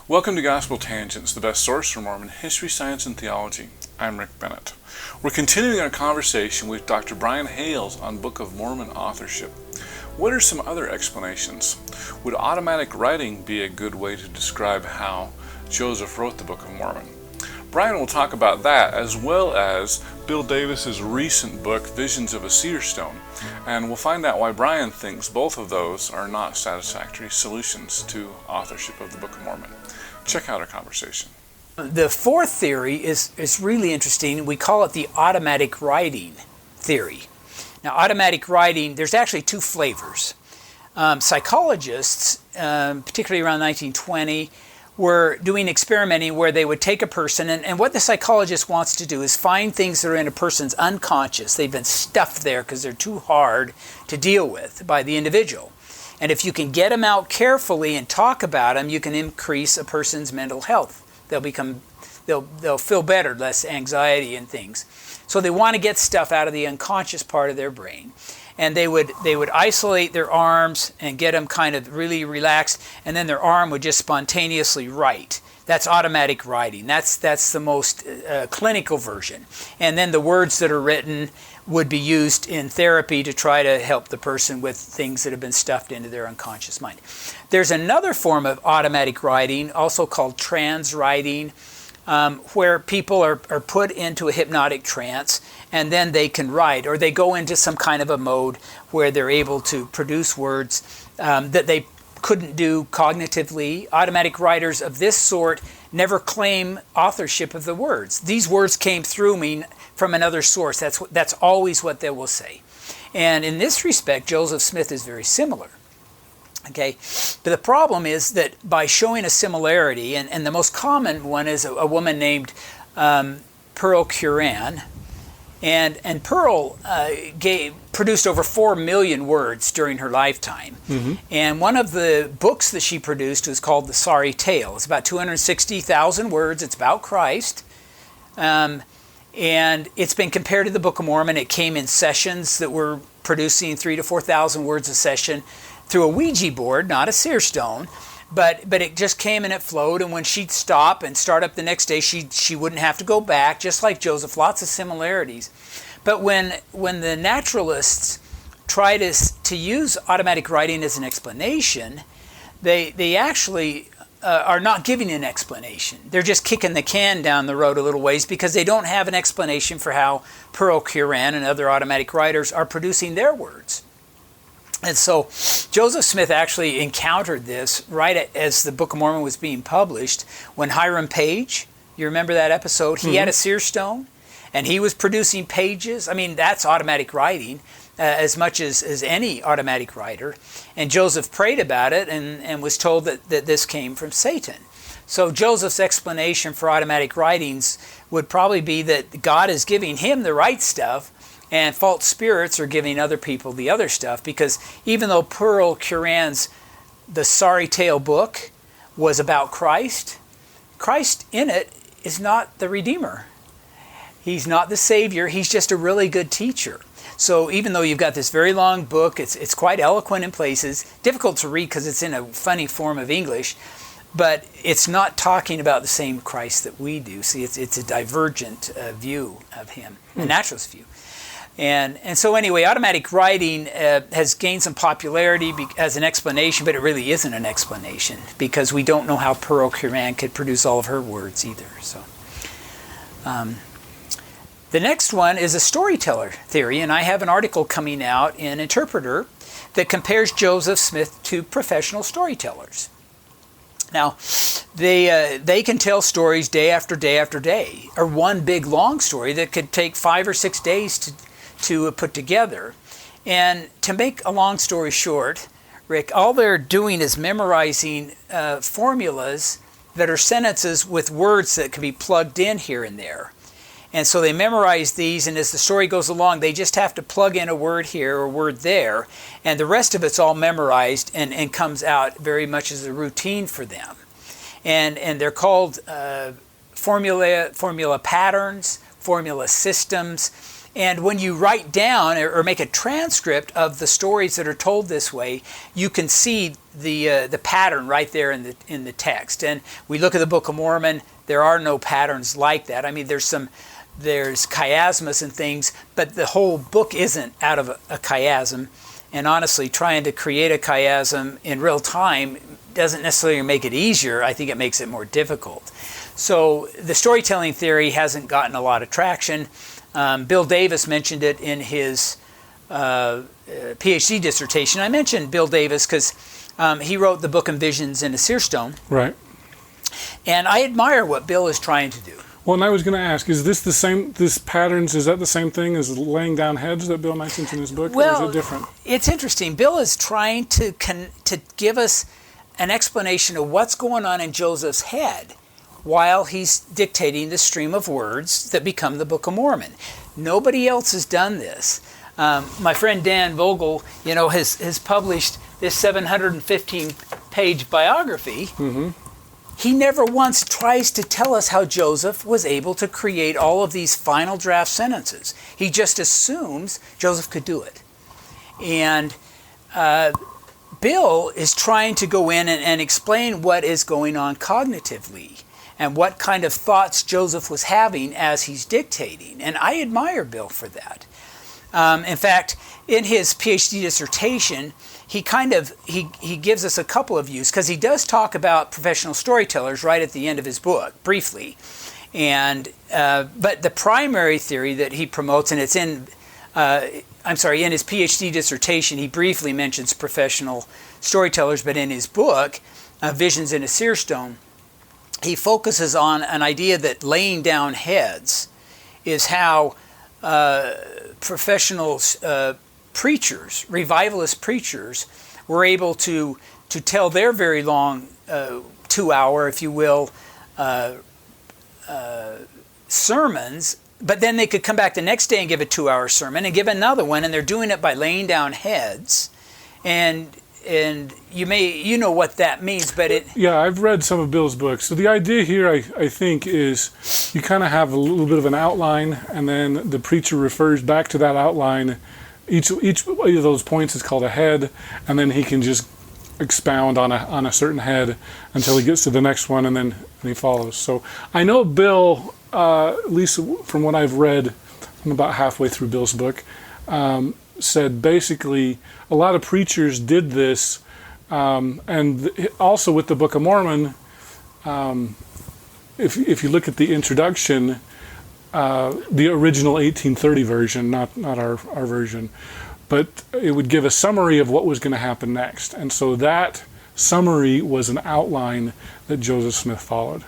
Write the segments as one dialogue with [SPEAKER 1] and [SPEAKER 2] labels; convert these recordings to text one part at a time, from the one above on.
[SPEAKER 1] Welcome to Gospel Tangents, the best source for Mormon history, science, and theology. I'm Rick Bennett. We're continuing our conversation with Dr. Brian Hales on Book of Mormon authorship. What are some other explanations? Would automatic writing be a good way to describe how Joseph wrote the Book of Mormon? Brian will talk about that, as well as Bill Davis's recent book, Visions of a Seer Stone, and we'll find out why Brian thinks both of those are not satisfactory solutions to authorship of the Book of Mormon. Check out our conversation.
[SPEAKER 2] The fourth theory is really interesting. We call it the automatic writing theory. Now, automatic writing, there's actually two flavors. Psychologists, particularly around 1920, were doing experimenting where they would take a person, and what the psychologist wants to do is find things that are in a person's unconscious. They've been stuffed there because they're too hard to deal with by the individual. And if you can get them out carefully and talk about them, you can increase a person's mental health. They'll feel better, less anxiety and things. So they want to get stuff out of the unconscious part of their brain. And they would isolate their arms and get them kind of really relaxed, and then their arm would just spontaneously write. That's automatic writing. That's the most clinical version. And then the words that are written would be used in therapy to try to help the person with things that have been stuffed into their unconscious mind. There's another form of automatic writing, also called trance writing, where people are put into a hypnotic trance and then they can write, or they go into some kind of a mode where they're able to produce words that they couldn't do cognitively. Automatic writers of this sort never claim authorship of the words. These words came through me from another source. That's always what they will say. And in this respect, Joseph Smith is very similar. Okay, but the problem is that by showing a similarity, and the most common one is a woman named Pearl Curran, and Pearl produced over 4 million words during her lifetime. Mm-hmm. And one of the books that she produced was called The Sorry Tale. It's about 260,000 words. It's about Christ. And it's been compared to the Book of Mormon. It came in sessions that were producing 3,000 to 4,000 words a session through a Ouija board, not a Seer Stone. But it just came and it flowed, and when she'd stop and start up the next day, she wouldn't have to go back, just like Joseph. Lots of similarities. But when the naturalists try to use automatic writing as an explanation, they actually are not giving an explanation. They're just kicking the can down the road a little ways because they don't have an explanation for how Pearl Curran and other automatic writers are producing their words. And so Joseph Smith actually encountered this right as the Book of Mormon was being published when Hiram Page, you remember that episode? He had a Seer Stone and he was producing pages. I mean, that's automatic writing as much as any automatic writer. And Joseph prayed about it and was told that this came from Satan. So Joseph's explanation for automatic writings would probably be that God is giving him the right stuff, and false spirits are giving other people the other stuff, because even though Pearl Curran's The Sorry Tale book was about Christ in it is not the Redeemer. He's not the Savior. He's just a really good teacher. So even though you've got this very long book, it's quite eloquent in places, difficult to read because it's in a funny form of English, but it's not talking about the same Christ that we do. See, it's a divergent view of him, a naturalist view. And so anyway, automatic writing has gained some popularity as an explanation, but it really isn't an explanation because we don't know how Pearl Curran could produce all of her words either. So, the next one is a storyteller theory, and I have an article coming out in Interpreter that compares Joseph Smith to professional storytellers. Now, they can tell stories day after day after day, or one big long story that could take 5 or 6 days to put together. And to make a long story short, Rick, all they're doing is memorizing formulas that are sentences with words that can be plugged in here and there. And so they memorize these, and as the story goes along, they just have to plug in a word here or a word there, and the rest of it's all memorized and comes out very much as a routine for them. And they're called formula patterns, formula systems, And when you write down or make a transcript of the stories that are told this way, you can see the pattern right there in the text. And we look at the Book of Mormon, there are no patterns like that. I mean, there's chiasmus and things, but the whole book isn't out of a chiasm. And honestly, trying to create a chiasm in real time doesn't necessarily make it easier. I think it makes it more difficult. So the storytelling theory hasn't gotten a lot of traction. Bill Davis mentioned it in his PhD dissertation. I mentioned Bill Davis because he wrote the book on visions in a Seer Stone.
[SPEAKER 1] Right.
[SPEAKER 2] And I admire what Bill is trying to do.
[SPEAKER 1] Well, and I was going to ask, is this the same, this patterns, is that the same thing as laying down heads that Bill mentions in his book, or is it different?
[SPEAKER 2] It's interesting. Bill is trying to give us an explanation of what's going on in Joseph's head while he's dictating the stream of words that become the Book of Mormon. Nobody else has done this. My friend Dan Vogel, has published this 715-page biography. Mm-hmm. He never once tries to tell us how Joseph was able to create all of these final draft sentences. He just assumes Joseph could do it. And Bill is trying to go in and explain what is going on cognitively and what kind of thoughts Joseph was having as he's dictating. And I admire Bill for that. In fact, in his PhD dissertation, he gives us a couple of views, because he does talk about professional storytellers right at the end of his book, briefly. And but the primary theory that he promotes, and it's in his PhD dissertation, he briefly mentions professional storytellers, but in his book, Visions in a Seer Stone, he focuses on an idea that laying down heads is how professional preachers, revivalist preachers, were able to tell their very long 2-hour, if you will, sermons, but then they could come back the next day and give a 2-hour sermon and give another one, and they're doing it by laying down heads. And you know what that means, but it... Yeah,
[SPEAKER 1] I've read some of Bill's books. So the idea here, I think, is you kind of have a little bit of an outline, and then the preacher refers back to that outline. Each of those points is called a head, and then he can just expound on a certain head until he gets to the next one, and then he follows. So I know Bill, at least from what I've read, I'm about halfway through Bill's book, said basically a lot of preachers did this, and also with the Book of Mormon, if you look at the introduction, the original 1830 version, not our version, but it would give a summary of what was going to happen next. And so that summary was an outline that Joseph Smith followed.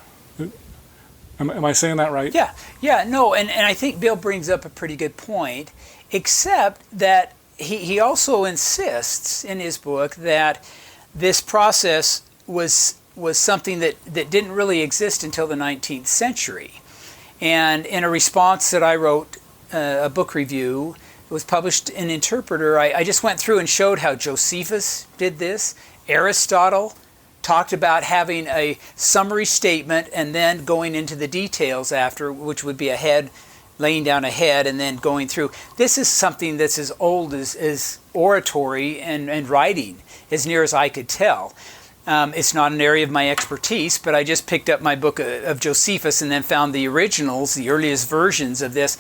[SPEAKER 1] Am I saying that right?
[SPEAKER 2] Yeah, no, and I think Bill brings up a pretty good point, except that he also insists in his book that this process was something that didn't really exist until the 19th century. And in a response that I wrote, a book review, it was published in Interpreter, I just went through and showed how Josephus did this. Aristotle talked about having a summary statement and then going into the details after, which would be a head, laying down a head and then going through. This is something that's as old as oratory and writing, as near as I could tell. It's not an area of my expertise, but I just picked up my book of Josephus and then found the originals, the earliest versions of this.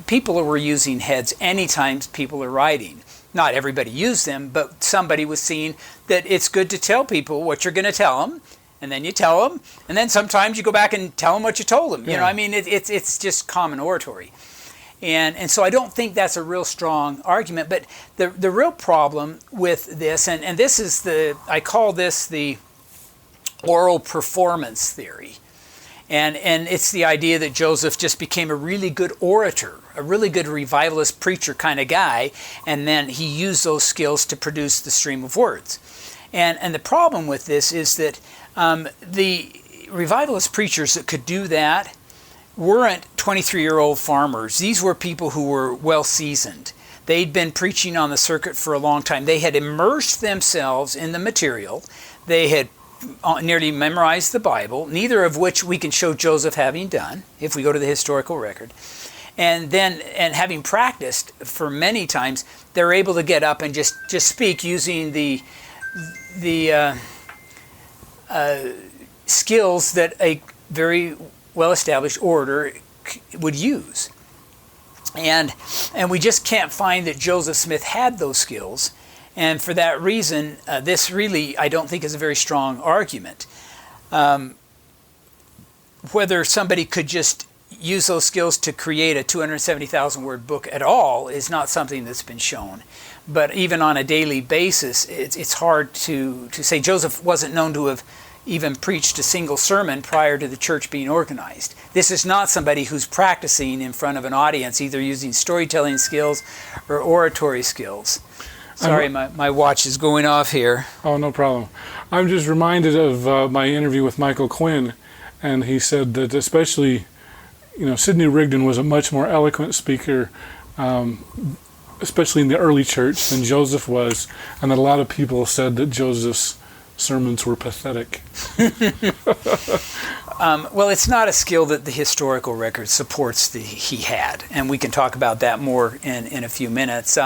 [SPEAKER 2] People were using heads anytime people are writing. Not everybody used them, but somebody was seeing that it's good to tell people what you're going to tell them, and then you tell them, and then sometimes you go back and tell them what you told them. Yeah. You know, I mean, it's just common oratory. And so I don't think that's a real strong argument, but the real problem with this, and this is I call this the oral performance theory. And it's the idea that Joseph just became a really good orator, a really good revivalist preacher kind of guy, and then he used those skills to produce the stream of words. And the problem with this is that the revivalist preachers that could do that weren't 23-year-old farmers. These were people who were well seasoned. They'd been preaching on the circuit for a long time. They had immersed themselves in the material. They had nearly memorized the Bible, neither of which we can show Joseph having done, if we go to the historical record. And having practiced for many times, they're able to get up and just speak using the skills that a very well-established orator would use. And we just can't find that Joseph Smith had those skills. And for that reason, this really, I don't think, is a very strong argument. Whether somebody could just use those skills to create a 270,000 word book at all is not something that's been shown. But even on a daily basis, it's hard to say. Joseph wasn't known to have even preached a single sermon prior to the church being organized. This is not somebody who's practicing in front of an audience, either using storytelling skills or oratory skills. Sorry, my watch is going off here.
[SPEAKER 1] Oh, no problem. I'm just reminded of my interview with Michael Quinn, and he said that especially, Sidney Rigdon was a much more eloquent speaker, especially in the early church, than Joseph was, and that a lot of people said that Joseph's sermons were pathetic.
[SPEAKER 2] Well, it's not a skill that the historical record supports he had, and we can talk about that more in a few minutes.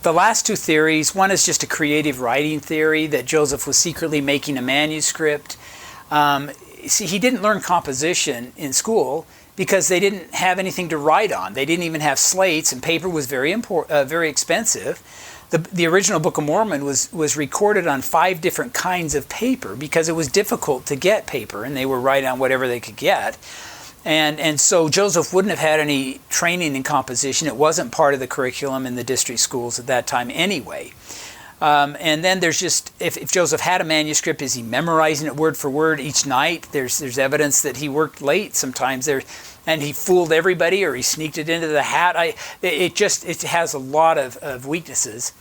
[SPEAKER 2] The last two theories, one is just a creative writing theory that Joseph was secretly making a manuscript. See, he didn't learn composition in school because they didn't have anything to write on. They didn't even have slates, and paper was very expensive. The original Book of Mormon was recorded on 5 different kinds of paper because it was difficult to get paper, and they were writing on whatever they could get. And so Joseph wouldn't have had any training in composition. It wasn't part of the curriculum in the district schools at that time anyway. And then there's just, if Joseph had a manuscript, is he memorizing it word for word each night? There's evidence that he worked late sometimes there, and he fooled everybody, or he sneaked it into the hat. It has a lot of weaknesses.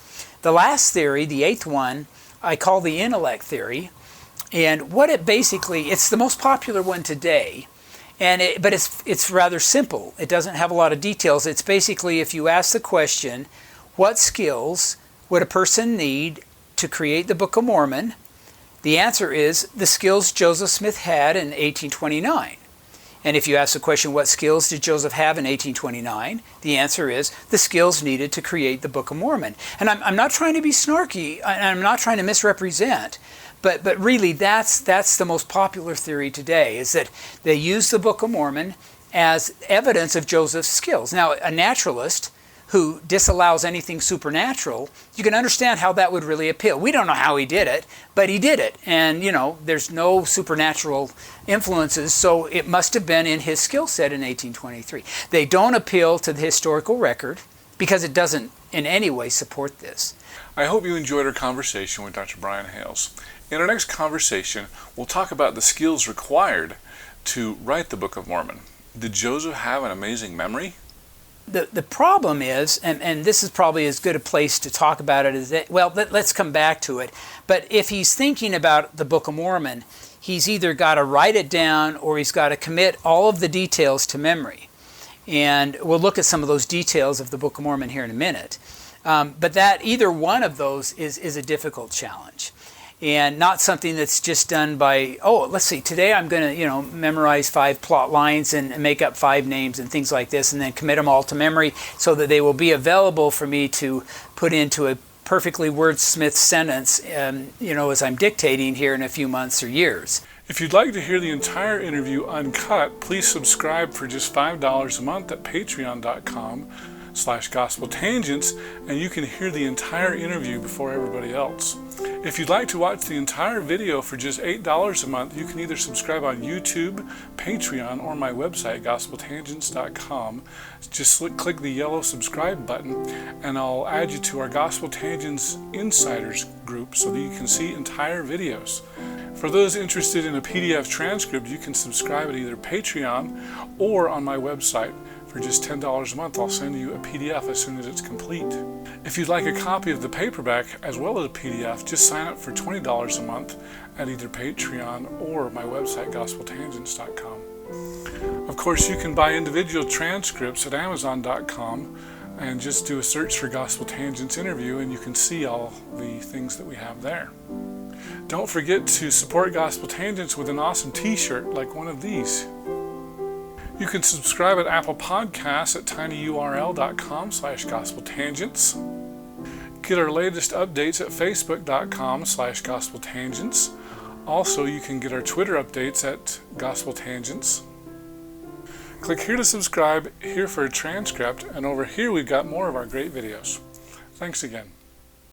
[SPEAKER 2] The last theory, the 8th one, I call the intellect theory. And what it's the most popular one today. But it's rather simple. It doesn't have a lot of details. It's basically, if you ask the question, what skills would a person need to create the Book of Mormon? The answer is the skills Joseph Smith had in 1829. And if you ask the question, what skills did Joseph have in 1829? The answer is the skills needed to create the Book of Mormon. And I'm not trying to be snarky, and I'm not trying to misrepresent. But really, that's the most popular theory today, is that they use the Book of Mormon as evidence of Joseph's skills. Now, a naturalist who disallows anything supernatural, you can understand how that would really appeal. We don't know how he did it, but he did it. And, there's no supernatural influences, so it must have been in his skill set in 1823. They don't appeal to the historical record because it doesn't in any way support this. I hope you enjoyed our conversation with Dr. Brian Hales. In our next conversation, we'll talk about the skills required to write the Book of Mormon. Did Joseph have an amazing memory? The problem is, and this is probably as good a place to talk about it as it, well, let's come back to it. But if he's thinking about the Book of Mormon, he's either got to write it down or he's got to commit all of the details to memory. And we'll look at some of those details of the Book of Mormon here in a minute. But that either one of those is a difficult challenge. And not something that's just done by, let's see, today I'm going to, memorize 5 plot lines and make up 5 names and things like this, and then commit them all to memory so that they will be available for me to put into a perfectly wordsmith sentence, as I'm dictating here in a few months or years. If you'd like to hear the entire interview uncut, please subscribe for just $5 a month at patreon.com/gospeltangents, and you can hear the entire interview before everybody else. If you'd like to watch the entire video for just $8 a month, you can either subscribe on YouTube, Patreon, or my website, gospeltangents.com. Just click the yellow subscribe button, and I'll add you to our Gospel Tangents Insiders group so that you can see entire videos. For those interested in a PDF transcript, you can subscribe at either Patreon or on my website. For just $10 a month, I'll send you a PDF as soon as it's complete. If you'd like a copy of the paperback as well as a PDF, just sign up for $20 a month at either Patreon or my website, gospeltangents.com. Of course, you can buy individual transcripts at amazon.com and just do a search for Gospel Tangents Interview, and you can see all the things that we have there. Don't forget to support Gospel Tangents with an awesome t-shirt like one of these.
[SPEAKER 1] You can subscribe at Apple Podcasts at tinyurl.com/gospeltangents. Get our latest updates at facebook.com/gospeltangents. Also, you can get our Twitter updates at Gospel Tangents. Click here to subscribe, here for a transcript, and over here we've got more of our great videos. Thanks again.